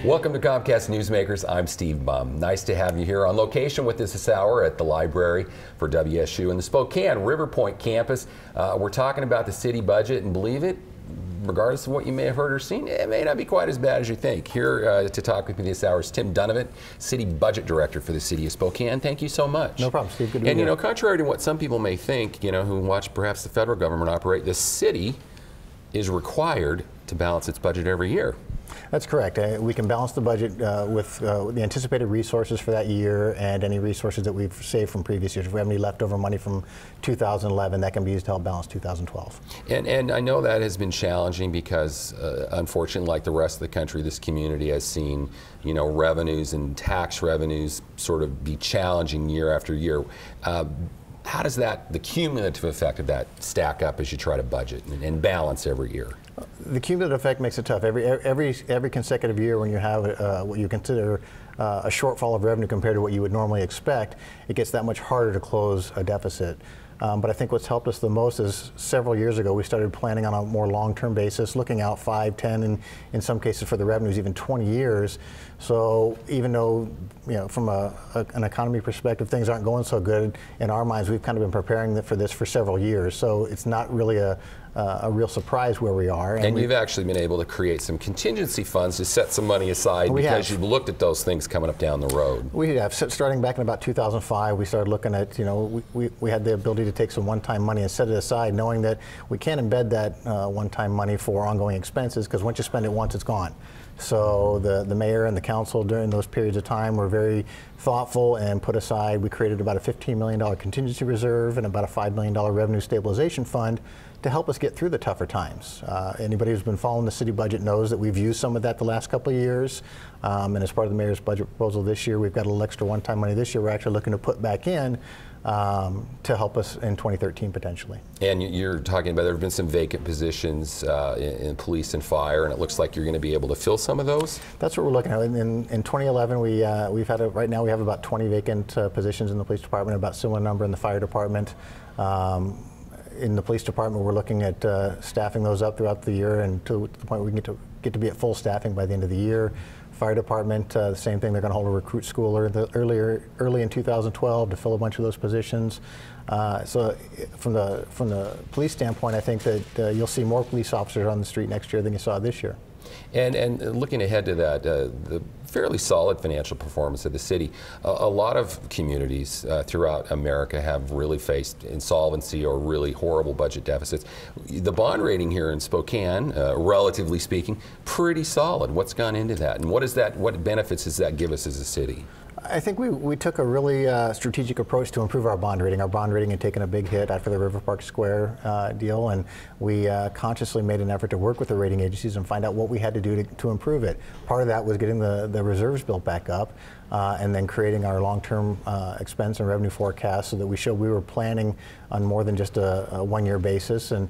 Welcome to Comcast Newsmakers. I'm Steve Mumm. Nice to have you here on location with us this hour at the library for WSU and the Spokane River Point campus. We're talking about the city budget, and believe it, regardless of what you may have heard or seen, it may not be quite as bad as you think. Here to talk with me this hour is Tim Dunivant, City Budget Director for the City of Spokane. Thank you so much. No problem, Steve. Good to be here. And you know, contrary to what some people may think, you know, who watch perhaps the federal government operate, the city is required to balance its budget every year. That's correct. We can balance the budget with the anticipated resources for that year and any resources that we've saved from previous years. If we have any leftover money from 2011, that can be used to help balance 2012. And I know that has been challenging because, unfortunately, like the rest of the country, this community has seen, you know, revenues and tax revenues sort of be challenging year after year. How does that, the cumulative effect of that, stack up as you try to budget and balance every year? The cumulative effect makes it tough. Every consecutive year when you have what you consider a shortfall of revenue compared to what you would normally expect, it gets that much harder to close a deficit. But I think what's helped us the most is several years ago we started planning on a more long-term basis, looking out 5, 10, and in some cases for the revenues even 20 years. So even though, you know, from an economy perspective things aren't going so good, in our minds we've kind of been preparing for this for several years. So it's not really a real surprise where we are. And you've actually been able to create some contingency funds to set some money aside because you've looked at those things coming up down the road. We have. Starting back in about 2005, we started looking at, you know, we had the ability to take some one-time money and set it aside, knowing that we can't embed that one-time money for ongoing expenses, because once you spend it once, it's gone. So the mayor and the council during those periods of time were very thoughtful and put aside, we created about a $15 million contingency reserve and about a $5 million revenue stabilization fund to help us get through the tougher times. Anybody who's been following the city budget knows that we've used some of that the last couple of years. And as part of the mayor's budget proposal this year, we've got a little extra one-time money this year we're actually looking to put back in to help us in 2013 potentially. And you're talking about there have been some vacant positions in police and fire, and it looks like you're going to be able to fill some of those? That's what we're looking at. In 2011, right now we have about 20 vacant positions in the police department, about a similar number in the fire department. In the police department, we're looking at staffing those up throughout the year, and to the point where we can get to be at full staffing by the end of the year. Fire department, the same thing. They're going to hold a recruit school early in 2012 to fill a bunch of those positions. So from the police standpoint, I think that you'll see more police officers on the street next year than you saw this year. And looking ahead to that, the fairly solid financial performance of the city, a lot of communities throughout America have really faced insolvency or really horrible budget deficits. The bond rating here in Spokane, relatively speaking, pretty solid. What's gone into that, and what benefits does that give us as a city? I think we took a really strategic approach to improve our bond rating. Our bond rating had taken a big hit after the River Park Square deal, and we consciously made an effort to work with the rating agencies and find out what we had to do to improve it. Part of that was getting the reserves built back up, and then creating our long-term expense and revenue forecast so that we showed we were planning on more than just a one-year basis. And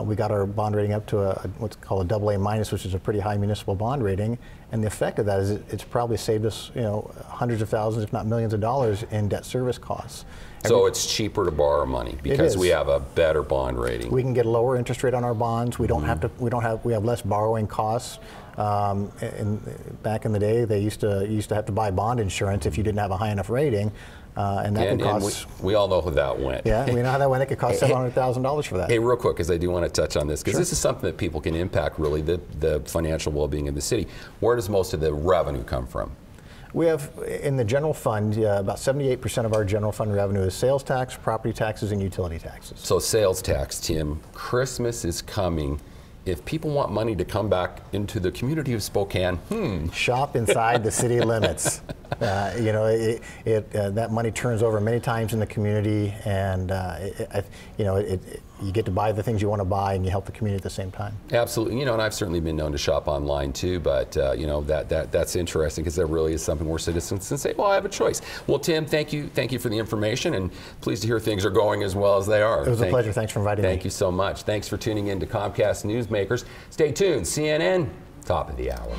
we got our bond rating up to what's called a AA-, which is a pretty high municipal bond rating. And the effect of that is it's probably saved us, you know, hundreds of thousands, if not millions of dollars in debt service costs. So it's cheaper to borrow money because we have a better bond rating. We can get a lower interest rate on our bonds. We don't have to. We have less borrowing costs. Back in the day, they used to have to buy bond insurance if you didn't have a high enough rating. And that could cost. We all know how that went. Yeah, we know how that went. It could cost $700,000 for that. Hey, real quick, because I do want to touch on this, because this is something that people can impact really the financial well-being of the city. Where does most of the revenue come from? We have, in the general fund, about 78% of our general fund revenue is sales tax, property taxes, and utility taxes. So sales tax, Tim, Christmas is coming. If people want money to come back into the community of Spokane, shop inside the city limits. You know, that money turns over many times in the community, and you know, you get to buy the things you want to buy, and you help the community at the same time. Absolutely. You know, and I've certainly been known to shop online too, but you know, that's interesting because there really is something where citizens can say, well, I have a choice. Well, Tim, thank you for the information, and pleased to hear things are going as well as they are. It was a pleasure. Thanks for inviting me. Thank you so much. Thanks for tuning in to Comcast Newsmakers. Stay tuned. CNN, top of the hour.